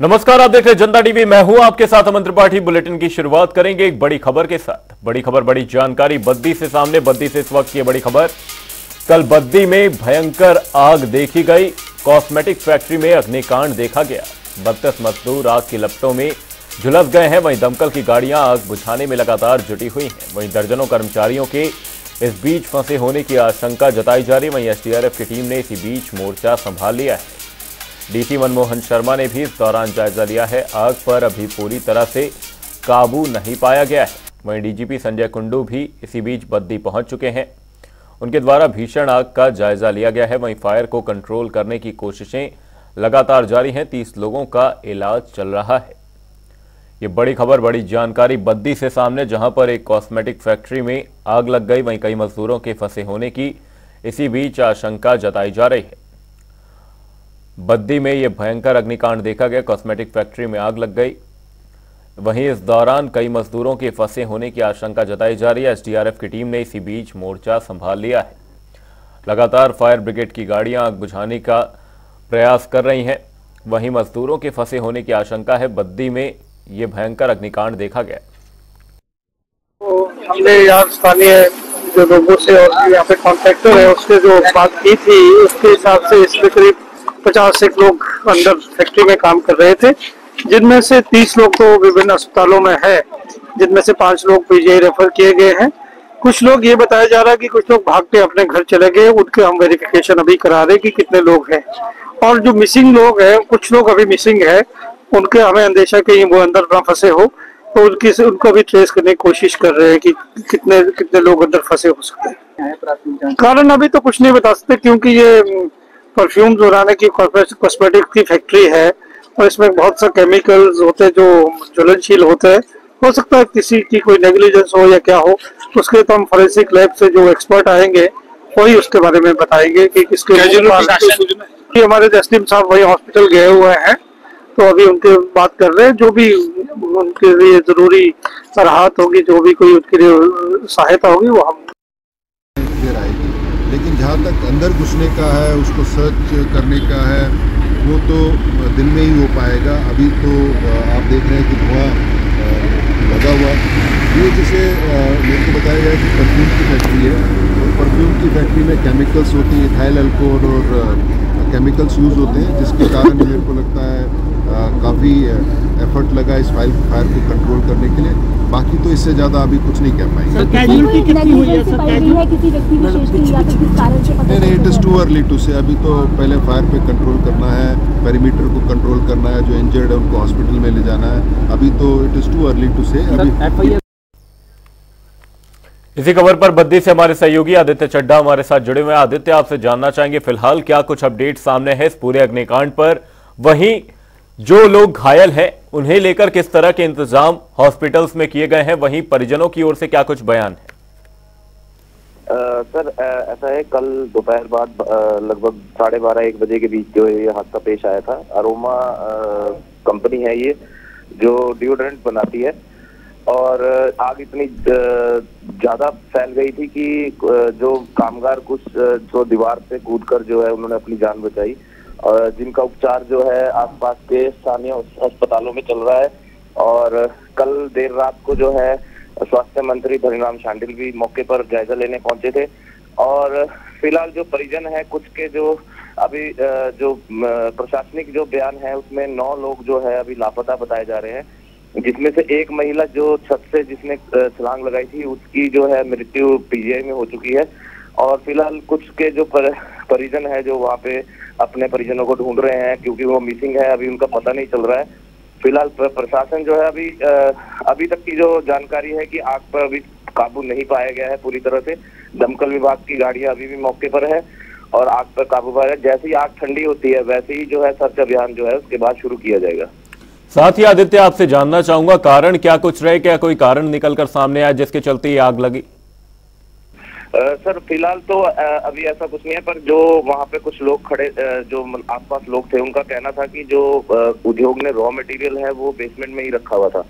नमस्कार, आप देख रहे हैं जनता टीवी। मैं हूं आपके साथ अमन त्रिपाठी। बुलेटिन की शुरुआत करेंगे एक बड़ी खबर के साथ। बड़ी खबर, बड़ी जानकारी बद्दी से सामने। बद्दी से इस वक्त की बड़ी खबर। कल बद्दी में भयंकर आग देखी गई। कॉस्मेटिक फैक्ट्री में अग्निकांड देखा गया। 32 मजदूर आग की लपटों में झुलस गए हैं। वहीं दमकल की गाड़ियां आग बुझाने में लगातार जुटी हुई हैं। वहीं दर्जनों कर्मचारियों के इस बीच फंसे होने की आशंका जताई जा रही। वहीं एसडीआरएफ की टीम ने इसी बीच मोर्चा संभाल लिया है। डीसी मनमोहन शर्मा ने भी इस दौरान जायजा लिया है। आग पर अभी पूरी तरह से काबू नहीं पाया गया है। वहीं डीजीपी संजय कुंडू भी इसी बीच बद्दी पहुंच चुके हैं। उनके द्वारा भीषण आग का जायजा लिया गया है। वहीं फायर को कंट्रोल करने की कोशिशें लगातार जारी हैं। 30 लोगों का इलाज चल रहा है। ये बड़ी खबर, बड़ी जानकारी बद्दी से सामने, जहां पर एक कॉस्मेटिक फैक्ट्री में आग लग गई। वहीं कई मजदूरों के फंसे होने की इसी बीच आशंका जताई जा रही है। बद्दी में यह भयंकर अग्निकांड देखा गया। कॉस्मेटिक फैक्ट्री में आग लग गई। वहीं इस दौरान कई मजदूरों के फंसे होने की आशंका जताई जा रही है। एसडीआरएफ की टीम ने इसी बीच मोर्चा संभाल लिया है। लगातार फायर ब्रिगेड की गाड़ियां आग बुझाने का प्रयास कर रही हैं। वहीं मजदूरों के फंसे होने की आशंका है। बद्दी में यह भयंकर अग्निकांड देखा गया। तो हमने यहाँ स्थानीय जो लोगों से और यहाँ पे कॉन्ट्रैक्टर है उससे जो बात की थी, उसके हिसाब से इसमें करीब 50 एक लोग अंदर फैक्ट्री में काम कर रहे थे, जिनमें से 30 लोग तो विभिन्न अस्पतालों में है, जिनमें से 5 लोग पीजीआई रेफर किए गए हैं। कुछ लोग ये बताया जा रहा है कि कुछ लोग भाग के अपने घर चले गए। उनके हम वेरिफिकेशन अभी करा रहे कि कितने लोग हैं। और जो मिसिंग लोग हैं, कुछ लोग अभी मिसिंग है, उनके हमें अंदेशा कि वो अंदर ना फंसे हो, तो उनको भी ट्रेस करने की कोशिश कर रहे हैं कि कितने कितने लोग अंदर फंसे हो सकते हैं। कारण अभी तो कुछ नहीं बता सकते, क्योंकि ये परफ्यूम बनाने की कॉस्मेटिक की फैक्ट्री है और इसमें बहुत सा केमिकल्स होते हैं जो ज्वलनशील होते हैं। हो सकता है किसी की कोई नेग्लिजेंस हो या क्या हो, उसके तो हम फोरेंसिक लैब से जो एक्सपर्ट आएंगे वही उसके बारे में बताएंगे कि किसके। हमारे एसडीएम साहब वही हॉस्पिटल गए हुए हैं, तो अभी उनके बात कर रहे हैं। जो भी उनके लिए जरूरी राहत होगी, जो भी कोई उनके लिए सहायता होगी, वो हम लेकिन जहाँ तक अंदर घुसने का है, उसको सर्च करने का है, वो तो दिन में ही हो पाएगा। अभी तो आप देख रहे हैं कि धुआं लगा हुआ। ये जैसे मेरे को बताया गया कि परफ्यूम की फैक्ट्री है, और परफ्यूम की फैक्ट्री में केमिकल्स होती हैं, इथाइल अल्कोहल और केमिकल्स यूज़ होते हैं, जिसके कारण मेरे को लगता है काफ़ी एफर्ट लगा इस फायर को कंट्रोल करने के लिए। बाकी तो इससे ज़्यादा अभी कुछ नहीं कह पाएंगे। नहीं, it is too early to say. अभी तो पहले फायर पे कंट्रोल करना है, पेरीमीटर को कंट्रोल करना है, जो इंजर्ड है उनको हॉस्पिटल में ले जाना है। अभी तो it is too early to say. अभी इसी खबर पर बद्दी से हमारे सहयोगी आदित्य चड्ढा हमारे साथ जुड़े हुए हैं। आदित्य, आपसे जानना चाहेंगे फिलहाल क्या कुछ अपडेट सामने है इस पूरे अग्निकांड पर। वहीं जो लोग घायल हैं उन्हें लेकर किस तरह के इंतजाम हॉस्पिटल्स में किए गए हैं, वहीं परिजनों की ओर से क्या कुछ बयान है? सर, ऐसा है, कल दोपहर बाद लगभग 12:30-1 बजे के बीच जो ये हादसा पेश आया था। अरोमा कंपनी है ये, जो डिओड्रेंट बनाती है, और आग इतनी ज्यादा फैल गई थी कि जो कामगार कुछ जो दीवार से कूदकर जो है उन्होंने अपनी जान बचाई, और जिनका उपचार जो है आसपास के स्थानीय अस्पतालों में चल रहा है। और कल देर रात को जो है स्वास्थ्य मंत्री धनीराम शांडिल भी मौके पर जायजा लेने पहुंचे थे। और फिलहाल जो परिजन है कुछ के, जो अभी जो प्रशासनिक जो बयान है उसमें 9 लोग जो है अभी लापता बताए जा रहे हैं, जिसमें से एक महिला जो छत से जिसने छलांग लगाई थी उसकी जो है मृत्यु पीजीआई में हो चुकी है। और फिलहाल कुछ के जो परिजन है जो वहाँ पे अपने परिजनों को ढूंढ रहे हैं, क्योंकि वो मिसिंग है, अभी उनका पता नहीं चल रहा है। फिलहाल प्रशासन जो है अभी तक की जो जानकारी है कि आग पर अभी काबू नहीं पाया गया है पूरी तरह से। दमकल विभाग की गाड़ियां अभी भी मौके पर है और आग पर काबू पाया। जैसे ही आग ठंडी होती है वैसे ही जो है सर्च अभियान जो है उसके बाद शुरू किया जाएगा। साथ ही आदित्य, आपसे जानना चाहूंगा कारण क्या कुछ रहे, क्या कोई कारण निकलकर सामने आया जिसके चलते ये आग लगी? सर, फिलहाल तो अभी ऐसा कुछ नहीं है, पर जो वहाँ पे कुछ लोग खड़े, जो आसपास लोग थे, उनका कहना था कि जो उद्योग ने रॉ मटेरियल है वो बेसमेंट में ही रखा हुआ था।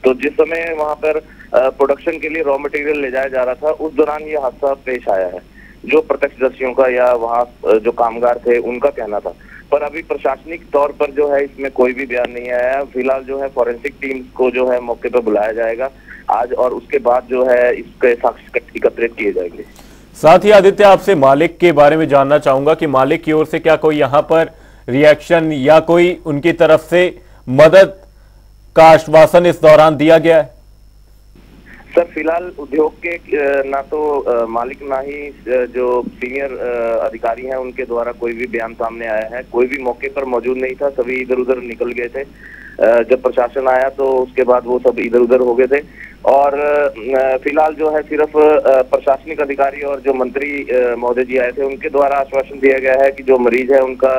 तो जिस समय वहाँ पर प्रोडक्शन के लिए रॉ मटेरियल ले जाया जा रहा था, उस दौरान ये हादसा पेश आया है, जो प्रत्यक्षदर्शियों का या वहाँ जो कामगार थे उनका कहना था। पर अभी प्रशासनिक तौर पर जो है इसमें कोई भी बयान नहीं आया। फिलहाल जो है फॉरेंसिक टीम को जो है मौके पर बुलाया जाएगा आज, और उसके बाद जो है इसके साक्ष्य एकत्रित किए जाएंगे। साथ ही आदित्य, आपसे मालिक के बारे में जानना चाहूंगा कि मालिक की ओर से क्या कोई यहां पर रिएक्शन या कोई उनकी तरफ से मदद का आश्वासन इस दौरान दिया गया है? सर फिलहाल उद्योग के ना तो मालिक ना ही जो सीनियर अधिकारी हैं उनके द्वारा कोई भी बयान सामने आया है। कोई भी मौके पर मौजूद नहीं था, सभी इधर उधर निकल गए थे। जब प्रशासन आया तो उसके बाद वो सब इधर उधर हो गए थे। और फिलहाल जो है सिर्फ प्रशासनिक अधिकारी और जो मंत्री महोदय जी आए थे उनके द्वारा आश्वासन दिया गया है कि जो मरीज है उनका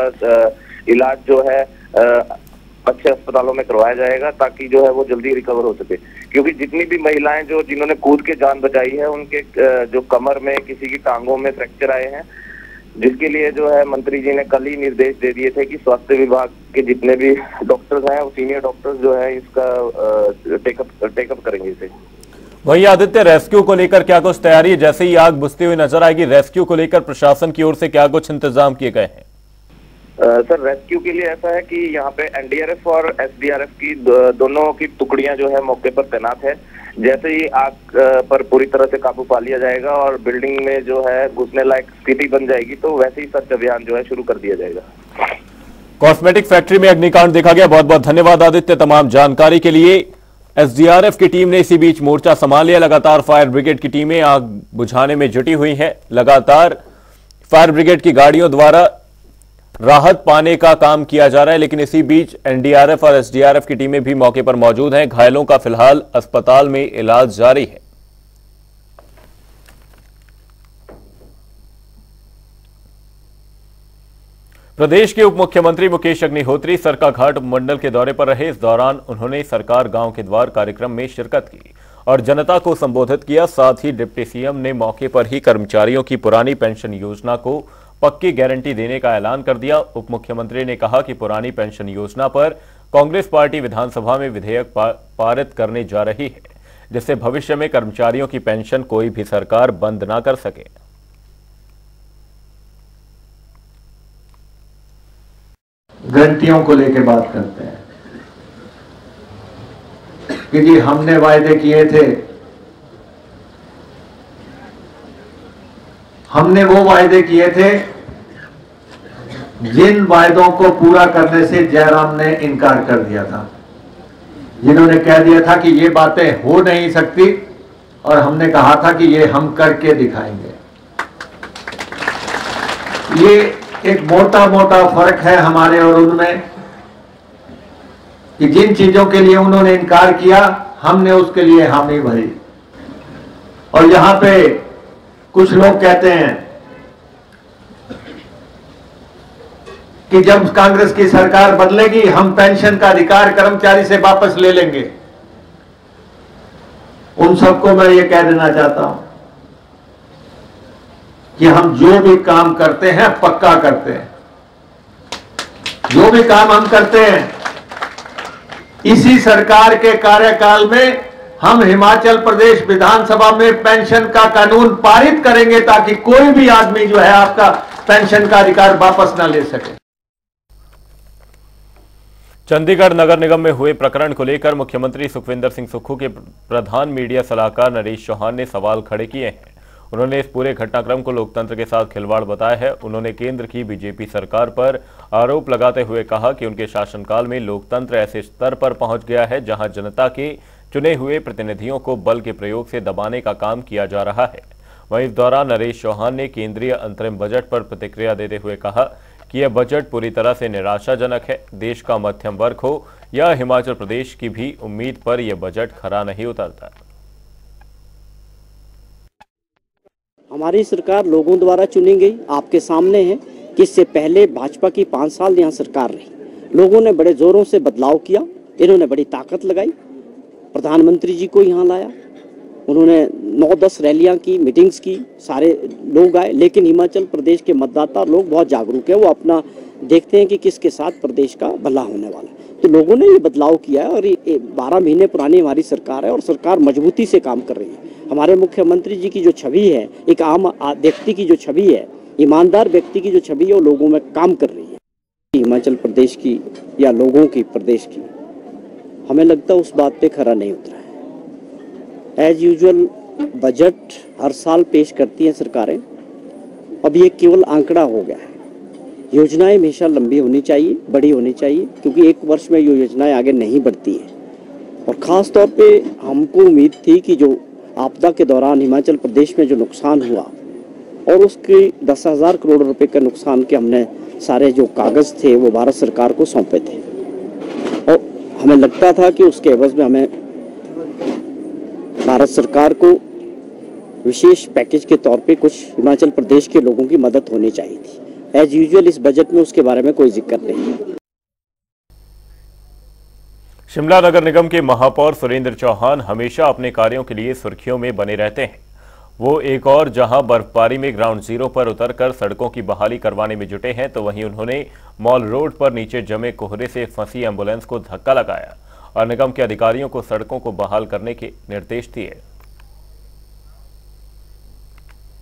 इलाज जो है अच्छे अस्पतालों में करवाया जाएगा, ताकि जो है वो जल्दी रिकवर हो सके। क्योंकि जितनी भी महिलाएं जो जिन्होंने कूद के जान बचाई है उनके जो कमर में, किसी की टांगों में फ्रैक्चर आए हैं, जिसके लिए जो है मंत्री जी ने कल ही निर्देश दे दिए थे कि स्वास्थ्य विभाग के जितने भी डॉक्टर्स हैं, सीनियर डॉक्टर्स जो है इसका टेकअप करेंगे इसे। वही आदित्य, रेस्क्यू को लेकर क्या कुछ तैयारी है? जैसे ही आग बुझती हुई नजर आएगी, रेस्क्यू को लेकर प्रशासन की ओर से क्या कुछ इंतजाम किए गए हैं? सर रेस्क्यू के लिए ऐसा है कि यहाँ पे एनडीआरएफ और एसडीआरएफ की दोनों की टुकड़ियां जो है मौके पर तैनात है। जैसे ही आग पर पूरी तरह से काबू पा लिया जाएगा और बिल्डिंग में जो है घुसने लायक स्थिति बन जाएगी तो वैसे ही सर्च अभियान जो है शुरू कर दिया जाएगा। कॉस्मेटिक फैक्ट्री में अग्निकांड देखा गया। बहुत बहुत धन्यवाद आदित्य तमाम जानकारी के लिए। एसडीआरएफ की टीम ने इसी बीच मोर्चा संभाल लिया। लगातार फायर ब्रिगेड की टीमें आग बुझाने में जुटी हुई हैं। लगातार फायर ब्रिगेड की गाड़ियों द्वारा राहत पाने का काम किया जा रहा है, लेकिन इसी बीच एनडीआरएफ और एसडीआरएफ की टीमें भी मौके पर मौजूद हैं। घायलों का फिलहाल अस्पताल में इलाज जारी है। प्रदेश के उप मुख्यमंत्री मुकेश अग्निहोत्री सरकाघाट मंडल के दौरे पर रहे। इस दौरान उन्होंने सरकार गांव के द्वार कार्यक्रम में शिरकत की और जनता को संबोधित किया। साथ ही डिप्टी सीएम ने मौके पर ही कर्मचारियों की पुरानी पेंशन योजना को पक्की गारंटी देने का ऐलान कर दिया। उप मुख्यमंत्री ने कहा कि पुरानी पेंशन योजना पर कांग्रेस पार्टी विधानसभा में विधेयक पारित करने जा रही है, जिससे भविष्य में कर्मचारियों की पेंशन कोई भी सरकार बंद ना कर सके। गारंटियों को लेकर बात करते हैं कि जी हमने वायदे किए थे, हमने वो वायदे किए थे जिन वायदों को पूरा करने से जयराम ने इनकार कर दिया था, जिन्होंने कह दिया था कि ये बातें हो नहीं सकती, और हमने कहा था कि ये हम करके दिखाएंगे। ये एक मोटा मोटा फर्क है हमारे और उनमें कि जिन चीजों के लिए उन्होंने इनकार किया हमने उसके लिए हामी भरी। और यहां पे कुछ लोग कहते हैं कि जब कांग्रेस की सरकार बदलेगी हम पेंशन का अधिकार कर्मचारी से वापस ले लेंगे। उन सबको मैं ये कह देना चाहता हूं कि हम जो भी काम करते हैं पक्का करते हैं। जो भी काम हम करते हैं इसी सरकार के कार्यकाल में हम हिमाचल प्रदेश विधानसभा में पेंशन का कानून पारित करेंगे, ताकि कोई भी आदमी जो है आपका पेंशन का अधिकार वापस ना ले सके। चंडीगढ़ नगर निगम में हुए प्रकरण को लेकर मुख्यमंत्री सुखविंदर सिंह सुक्खू के प्रधान मीडिया सलाहकार नरेश चौहान ने सवाल खड़े किए हैं। उन्होंने इस पूरे घटनाक्रम को लोकतंत्र के साथ खिलवाड़ बताया है। उन्होंने केंद्र की बीजेपी सरकार पर आरोप लगाते हुए कहा कि उनके शासनकाल में लोकतंत्र ऐसे स्तर पर पहुंच गया है जहां जनता के चुने हुए प्रतिनिधियों को बल के प्रयोग से दबाने का काम किया जा रहा है। वहीं इस दौरान नरेश चौहान ने केंद्रीय अंतरिम बजट पर प्रतिक्रिया देते हुए कहा कि यह बजट पूरी तरह से निराशाजनक है। देश का मध्यम वर्ग हो या हिमाचल प्रदेश की भी उम्मीद पर यह बजट खरा नहीं उतरता। हमारी सरकार लोगों द्वारा चुनी गई, आपके सामने है कि इससे पहले भाजपा की 5 साल यहाँ सरकार रही। लोगों ने बड़े जोरों से बदलाव किया, इन्होंने बड़ी ताकत लगाई, प्रधानमंत्री जी को यहाँ लाया, उन्होंने 9-10 रैलियां की, मीटिंग्स की, सारे लोग आए। लेकिन हिमाचल प्रदेश के मतदाता लोग बहुत जागरूक है, वो अपना देखते हैं कि किसके साथ प्रदेश का भला होने वाला है। तो लोगों ने ये बदलाव किया है और ये 12 महीने पुरानी हमारी सरकार है और सरकार मजबूती से काम कर रही है। हमारे मुख्यमंत्री जी की जो छवि है, एक आम व्यक्ति की जो छवि है, ईमानदार व्यक्ति की जो छवि है, वो लोगों में काम कर रही है। हिमाचल प्रदेश की या लोगों की प्रदेश की, हमें लगता है उस बात पे खरा नहीं उतरा है। एज यूजुअल बजट हर साल पेश करती हैं सरकारें, अब ये केवल आंकड़ा हो गया है। योजनाएं हमेशा लंबी होनी चाहिए, बड़ी होनी चाहिए, क्योंकि एक वर्ष में ये योजनाएं आगे नहीं बढ़ती हैं। और ख़ास तौर पे हमको उम्मीद थी कि जो आपदा के दौरान हिमाचल प्रदेश में जो नुकसान हुआ और उसके 10,000 करोड़ रुपए के नुकसान के हमने सारे जो कागज़ थे वो भारत सरकार को सौंपे थे, और हमें लगता था कि उसके एवज में हमें भारत सरकार को विशेष पैकेज के तौर पे कुछ हिमाचल प्रदेश के लोगों की मदद होनी चाहिए थी। एज यूजुअल इस बजट में उसके बारे में कोई जिक्र नहीं है। शिमला नगर निगम के महापौर सुरेंद्र चौहान हमेशा अपने कार्यों के लिए सुर्खियों में बने रहते हैं। वो एक और जहां बर्फबारी में ग्राउंड जीरो पर उतरकर सड़कों की बहाली करवाने में जुटे हैं, तो वहीं उन्होंने मॉल रोड पर नीचे जमे कोहरे से फंसी एम्बुलेंस को धक्का लगाया और निगम के अधिकारियों को सड़कों को बहाल करने के निर्देश दिए।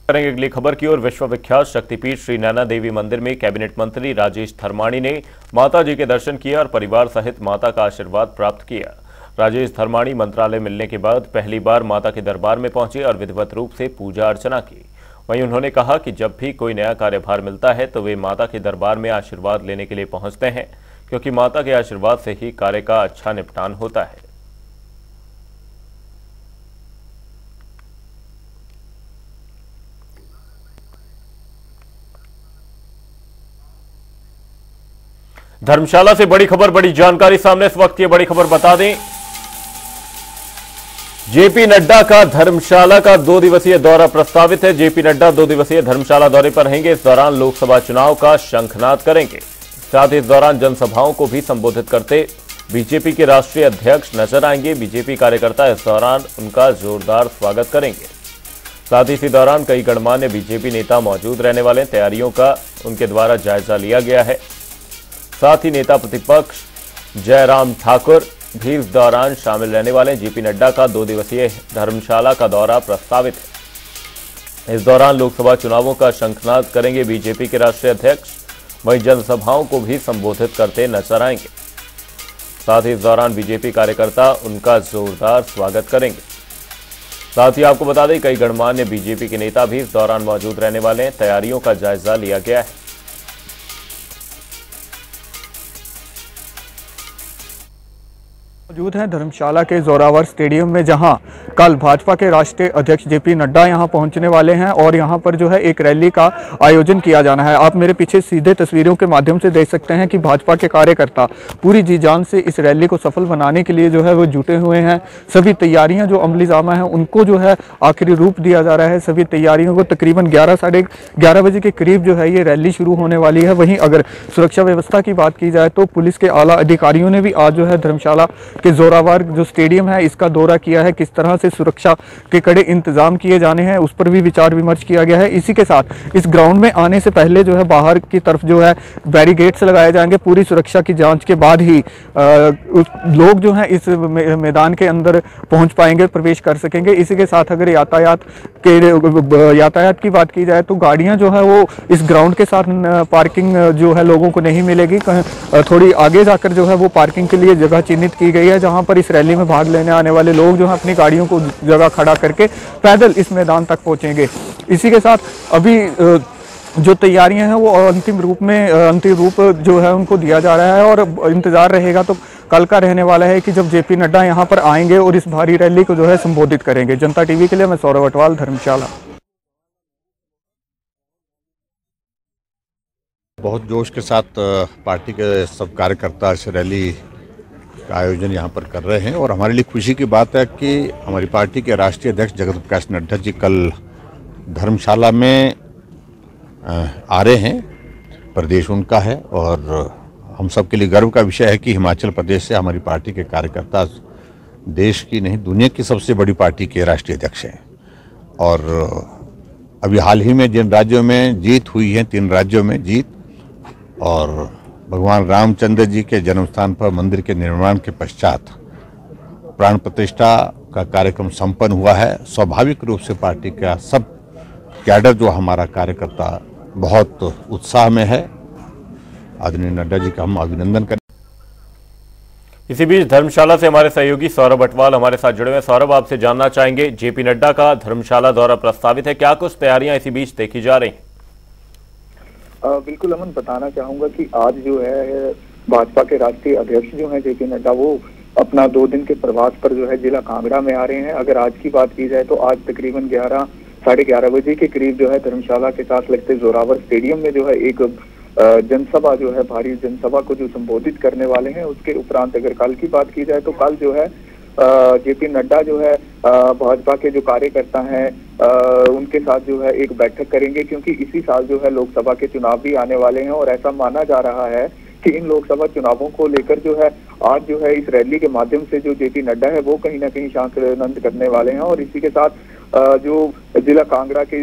करेंगे अगली खबर की ओर। विश्वविख्यात शक्तिपीठ श्री नैना देवी मंदिर में कैबिनेट मंत्री राजेश धर्माणी ने माता जी के दर्शन किया और परिवार सहित माता का आशीर्वाद प्राप्त किया। राजेश धर्माणी मंत्रालय मिलने के बाद पहली बार माता के दरबार में पहुंचे और विधिवत रूप से पूजा अर्चना की। वहीं उन्होंने कहा कि जब भी कोई नया कार्यभार मिलता है तो वे माता के दरबार में आशीर्वाद लेने के लिए पहुंचते हैं, क्योंकि माता के आशीर्वाद से ही कार्य का अच्छा निपटान होता है। धर्मशाला से बड़ी खबर, बड़ी जानकारी सामने इस वक्त। ये बड़ी खबर बता दें, जेपी नड्डा का धर्मशाला का 2 दिवसीय दौरा प्रस्तावित है। जेपी नड्डा 2 दिवसीय धर्मशाला दौरे पर रहेंगे। इस दौरान लोकसभा चुनाव का शंखनाद करेंगे। साथ ही इस दौरान जनसभाओं को भी संबोधित करते बीजेपी के राष्ट्रीय अध्यक्ष नजर आएंगे। बीजेपी कार्यकर्ता इस दौरान उनका जोरदार स्वागत करेंगे। साथ ही इसी दौरान कई गणमान्य बीजेपी नेता मौजूद रहने वाले। तैयारियों का उनके द्वारा जायजा लिया गया है। साथ ही नेता प्रतिपक्ष जयराम ठाकुर भी इस दौरान शामिल रहने वाले। जेपी नड्डा का 2 दिवसीय धर्मशाला का दौरा प्रस्तावित है। इस दौरान लोकसभा चुनावों का शंखनाद करेंगे बीजेपी के राष्ट्रीय अध्यक्ष। वहीं जनसभाओं को भी संबोधित करते नजर आएंगे। साथ ही इस दौरान बीजेपी कार्यकर्ता उनका जोरदार स्वागत करेंगे। साथ ही आपको बता दें, कई गणमान्य बीजेपी के नेता भी इस दौरान मौजूद रहने वाले हैं। तैयारियों का जायजा लिया गया है। मौजूद हैं धर्मशाला के जोरावर स्टेडियम में, जहां कल भाजपा के राष्ट्रीय अध्यक्ष जेपी नड्डा यहां पहुंचने वाले हैं और यहां पर जो है एक रैली का आयोजन किया जाना है। आप मेरे पीछे सीधे तस्वीरों के माध्यम से देख सकते हैं कि भाजपा के कार्यकर्ता पूरी जी जान से इस रैली को सफल बनाने के लिए जो है वो जुटे हुए हैं। सभी तैयारियां जो अमली जामा है उनको जो है आखिरी रूप दिया जा रहा है। सभी तैयारियों को तकरीबन 11 साढ़े 11 बजे के करीब जो है ये रैली शुरू होने वाली है। वहीं अगर सुरक्षा व्यवस्था की बात की जाए तो पुलिस के आला अधिकारियों ने भी आज जो है धर्मशाला के जोरावर जो स्टेडियम है इसका दौरा किया है। किस तरह से सुरक्षा के कड़े इंतजाम किए जाने हैं उस पर भी विचार विमर्श किया गया है। इसी के साथ इस ग्राउंड में आने से पहले जो है बाहर की तरफ जो है बैरिकेड्स लगाए जाएंगे। पूरी सुरक्षा की जांच के बाद ही लोग जो हैं इस मैदान के अंदर पहुंच पाएंगे, प्रवेश कर सकेंगे। इसी के साथ अगर यातायात की बात की जाए तो गाड़ियां जो है वो इस ग्राउंड के साथ पार्किंग जो है लोगों को नहीं मिलेगी। थोड़ी आगे जाकर जो है वो पार्किंग के लिए जगह चिन्हित की गई है, जहां पर इस रैली में भाग लेने आने वाले लोग जो है अपनी गाड़ियों को जगह खड़ा करके पैदल इस मैदान तक पहुंचेंगे। इसी के साथ अभी जो तैयारियां हैं वो अंतिम रूप जो है उनको दिया जा रहा है और इंतजार रहेगा तो कल का रहने वाला है कि जब जेपी नड्डा यहां पर आएंगे और इस भारी रैली को जो है संबोधित करेंगे। जनता टीवी के लिए मैं सौरभ अटवाल, धर्मशाला। बहुत जोश के साथ पार्टी के सब कार्यकर्ता इस रैली का आयोजन यहाँ पर कर रहे हैं और हमारे लिए खुशी की बात है कि हमारी पार्टी के राष्ट्रीय अध्यक्ष जगत प्रकाश नड्डा जी कल धर्मशाला में आ रहे हैं। प्रदेश उनका है और हम सब के लिए गर्व का विषय है कि हिमाचल प्रदेश से हमारी पार्टी के कार्यकर्ता देश की नहीं दुनिया की सबसे बड़ी पार्टी के राष्ट्रीय अध्यक्ष हैं। और अभी हाल ही में जिन राज्यों में जीत हुई है, 3 राज्यों में जीत, और भगवान रामचंद्र जी के जन्म स्थान पर मंदिर के निर्माण के पश्चात प्राण प्रतिष्ठा का कार्यक्रम संपन्न हुआ है। स्वाभाविक रूप से पार्टी का सब कैडर जो हमारा कार्यकर्ता बहुत उत्साह में है। आदरणीय नड्डा जी का हम अभिनंदन करें। इसी बीच धर्मशाला से हमारे सहयोगी सौरभ अटवाल हमारे साथ जुड़े हुए हैं। सौरभ, आपसे जानना चाहेंगे, जेपी नड्डा का धर्मशाला दौरा प्रस्तावित है, क्या कुछ तैयारियां इसी बीच देखी जा रही हैं? बिल्कुल अमन, बताना चाहूंगा कि आज जो है भाजपा के राष्ट्रीय अध्यक्ष जो है जेपी नड्डा, वो अपना 2 दिन के प्रवास पर जो है जिला कांगड़ा में आ रहे हैं। अगर आज की बात की जाए तो आज तकरीबन 11 साढ़े 11 बजे के करीब जो है धर्मशाला के साथ लगते जोरावर स्टेडियम में जो है एक जनसभा जो है, भारी जनसभा को जो संबोधित करने वाले हैं। उसके उपरांत अगर कल की बात की जाए तो कल जो है जेपी नड्डा जो है भाजपा के जो कार्यकर्ता हैं उनके साथ जो है एक बैठक करेंगे, क्योंकि इसी साल जो है लोकसभा के चुनाव भी आने वाले हैं और ऐसा माना जा रहा है कि इन लोकसभा चुनावों को लेकर जो है आज जो है इस रैली के माध्यम से जो जेपी नड्डा है वो कहीं ना कहीं शांत करने वाले हैं और इसी के साथ जो जिला कांगड़ा के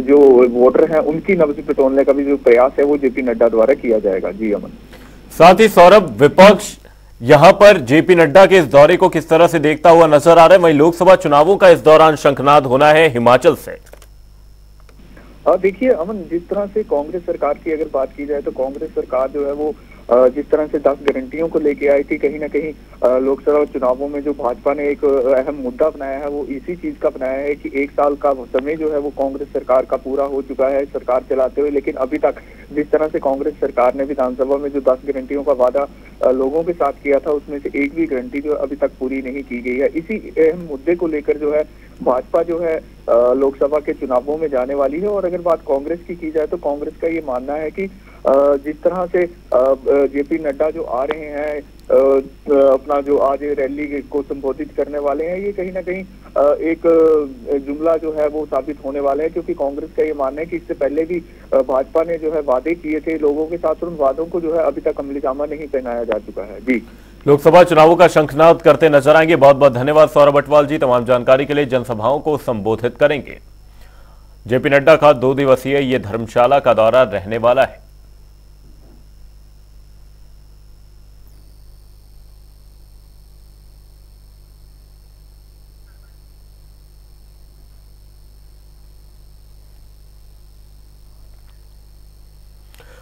जो वोटर हैं उनकी नब्ज टटोलने का भी जो प्रयास है वो जेपी नड्डा द्वारा किया जाएगा। जी अमन, साथ ही सौरभ, विपक्ष यहां पर जेपी नड्डा के इस दौरे को किस तरह से देखता हुआ नजर आ रहा है? वहीं लोकसभा चुनावों का इस दौरान शंखनाद होना है हिमाचल से। देखिए अमन, जिस तरह से कांग्रेस सरकार की अगर बात की जाए तो कांग्रेस सरकार जो है वो जिस तरह से 10 गारंटियों को लेके आई थी, कहीं ना कहीं लोकसभा चुनावों में जो भाजपा ने एक अहम मुद्दा अपनाया है वो इसी चीज का अपनाया है कि 1 साल का समय जो है वो कांग्रेस सरकार का पूरा हो चुका है सरकार चलाते हुए, लेकिन अभी तक जिस तरह से कांग्रेस सरकार ने विधानसभा में जो 10 गारंटियों का वादा लोगों के साथ किया था उसमें से एक भी गारंटी जो अभी तक पूरी नहीं की गई है। इसी अहम मुद्दे को लेकर जो है भाजपा जो है लोकसभा के चुनावों में जाने वाली है। और अगर बात कांग्रेस की जाए तो कांग्रेस का ये मानना है कि जिस तरह से जेपी नड्डा जो आ रहे हैं अपना जो आज रैली को संबोधित करने वाले हैं, ये कहीं ना कहीं एक जुमला जो है वो साबित होने वाला है, क्योंकि कांग्रेस का ये मानना है कि इससे पहले भी भाजपा ने जो है वादे किए थे लोगों के साथ और उन वादों को जो है अभी तक अमलीजामा नहीं पहनाया जा चुका है। जी, लोकसभा चुनावों का शंखनाद करते नजर आएंगे। बहुत बहुत धन्यवाद सौरभ अटवाल जी, तमाम जानकारी के लिए। जनसभाओं को संबोधित करेंगे। जेपी नड्डा का 2 दिवसीय ये धर्मशाला का दौरा रहने वाला है।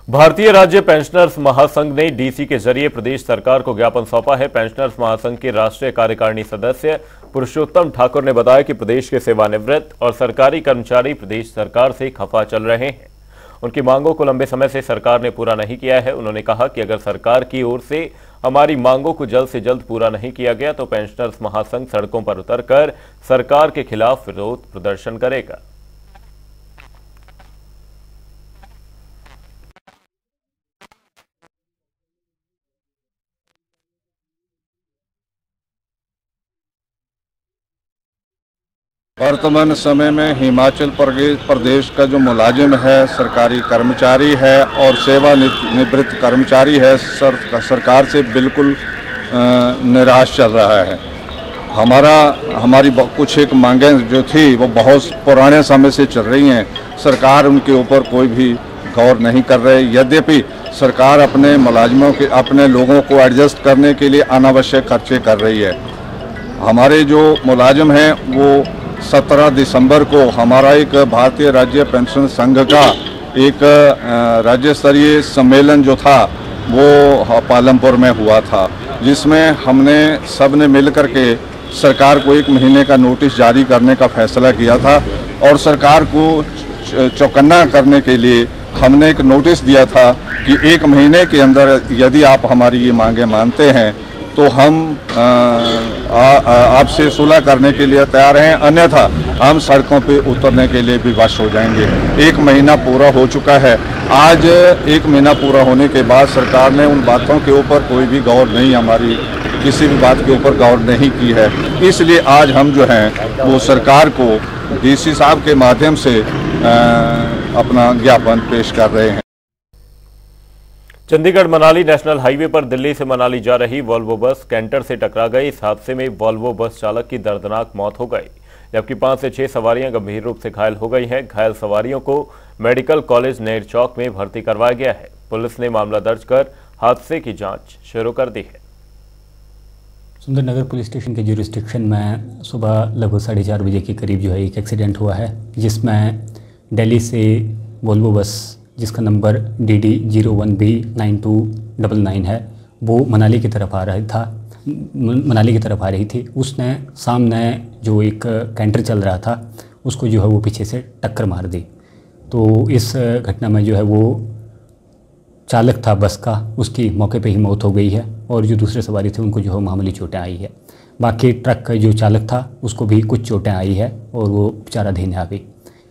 भारतीय राज्य पेंशनर्स महासंघ ने डीसी के जरिए प्रदेश सरकार को ज्ञापन सौंपा है। पेंशनर्स महासंघ के राष्ट्रीय कार्यकारिणी सदस्य पुरुषोत्तम ठाकुर ने बताया कि प्रदेश के सेवानिवृत्त और सरकारी कर्मचारी प्रदेश सरकार से खफा चल रहे हैं। उनकी मांगों को लंबे समय से सरकार ने पूरा नहीं किया है। उन्होंने कहा कि अगर सरकार की ओर से हमारी मांगों को जल्द से जल्द पूरा नहीं किया गया तो पेंशनर्स महासंघ सड़कों पर उतरकर सरकार के खिलाफ विरोध प्रदर्शन करेगा। वर्तमान समय में हिमाचल प्रदेश का जो मुलाजिम है, सरकारी कर्मचारी है और सेवानिवृत्त कर्मचारी है, सरकार से बिल्कुल निराश चल रहा है। हमारी कुछ एक मांगें जो थी वो बहुत पुराने समय से चल रही हैं, सरकार उनके ऊपर कोई भी गौर नहीं कर रहे। यद्यपि सरकार अपने मुलाजिमों के अपने लोगों को एडजस्ट करने के लिए अनावश्यक खर्चे कर रही है। हमारे जो मुलाजिम हैं वो 17 दिसंबर को हमारा एक भारतीय राज्य पेंशन संघ का एक राज्य स्तरीय सम्मेलन जो था वो पालमपुर में हुआ था, जिसमें हमने सब ने मिल कर के सरकार को 1 महीने का नोटिस जारी करने का फैसला किया था और सरकार को चौकन्ना करने के लिए हमने एक नोटिस दिया था कि 1 महीने के अंदर यदि आप हमारी ये मांगें मानते हैं तो हम आपसे सुलह करने के लिए तैयार हैं, अन्यथा हम सड़कों पे उतरने के लिए भी वश हो जाएंगे। 1 महीना पूरा हो चुका है। आज 1 महीना पूरा होने के बाद सरकार ने उन बातों के ऊपर कोई भी गौर नहीं, हमारी किसी भी बात के ऊपर गौर नहीं की है। इसलिए आज हम जो हैं वो सरकार को डीसी साहब के माध्यम से अपना ज्ञापन पेश कर रहे हैं। चंडीगढ़ मनाली नेशनल हाईवे पर दिल्ली से मनाली जा रही वॉल्वो बस कैंटर से टकरा गई। इस हादसे में वॉल्वो बस चालक की दर्दनाक मौत हो गई, जबकि 5 से 6 सवारियां गंभीर रूप से घायल हो गई हैं। घायल सवारियों को मेडिकल कॉलेज नेर चौक में भर्ती करवाया गया है। पुलिस ने मामला दर्ज कर हादसे की जांच शुरू कर दी है। सुंदरनगर पुलिस स्टेशन के ज्यूरिस्डिक्शन में सुबह लगभग 4:30 बजे के करीब जो है एक एक्सीडेंट हुआ है, जिसमें दिल्ली से वॉल्वो बस जिसका नंबर DD01B9299 है, वो मनाली की तरफ आ रही थी। उसने सामने जो एक कैंटर चल रहा था उसको जो है वो पीछे से टक्कर मार दी। तो इस घटना में जो है वो चालक था बस का, उसकी मौके पे ही मौत हो गई है और जो दूसरे सवारी थे उनको जो है मामूली चोटें आई है। बाकी ट्रक का जो चालक था उसको भी कुछ चोटें आई है और वो उपचाराधीन है अभी।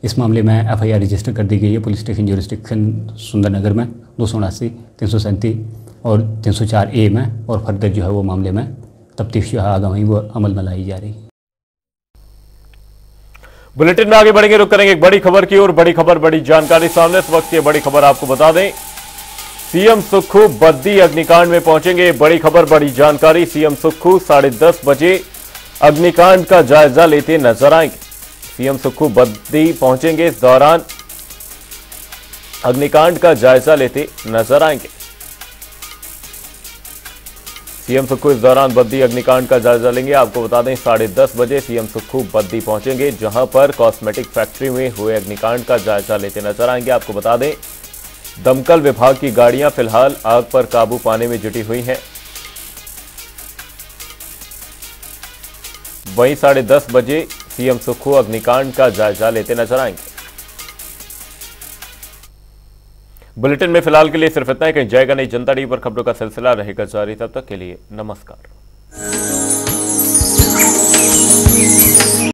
इस मामले में FIR रजिस्टर कर दी गई है पुलिस स्टेशन ज्यूरिसडिक्शन सुंदरनगर में 279, 337 और 304A में, और फर्दर जो है वो मामले में तफ्तीश जो है आगामी वो अमल में लाई जा रही है। बुलेटिन में आगे बढ़ेंगे, रुक करेंगे एक बड़ी खबर की ओर। बड़ी खबर, बड़ी जानकारी सामने। इस वक्त की बड़ी खबर आपको बता दें, सीएम सुक्खू बद्दी अग्निकांड में पहुंचेंगे। बड़ी खबर, बड़ी जानकारी। सीएम सुक्खू 10:30 बजे अग्निकांड का जायजा लेते नजर आएंगे। सीएम सुक्खू बद्दी पहुंचेंगे, इस दौरान अग्निकांड का जायजा लेते नजर आएंगे। सीएम सुक्खू इस दौरान बद्दी अग्निकांड का जायजा लेंगे। आपको बता दें 10:30 बजे सीएम सुक्खू बद्दी पहुंचेंगे, जहां पर कॉस्मेटिक फैक्ट्री में हुए अग्निकांड का जायजा लेते नजर आएंगे। आपको बता दें दमकल विभाग की गाड़ियां फिलहाल आग पर काबू पाने में जुटी हुई हैं। वहीं 10:30 बजे सीएम सुक्खू अग्निकांड का जायजा लेते नजर आएंगे। बुलेटिन में फिलहाल के लिए सिर्फ इतना ही। कहीं जाएगा नहीं। जनता टीवी पर खबरों का सिलसिला रहेगा जारी। तब तक के लिए नमस्कार।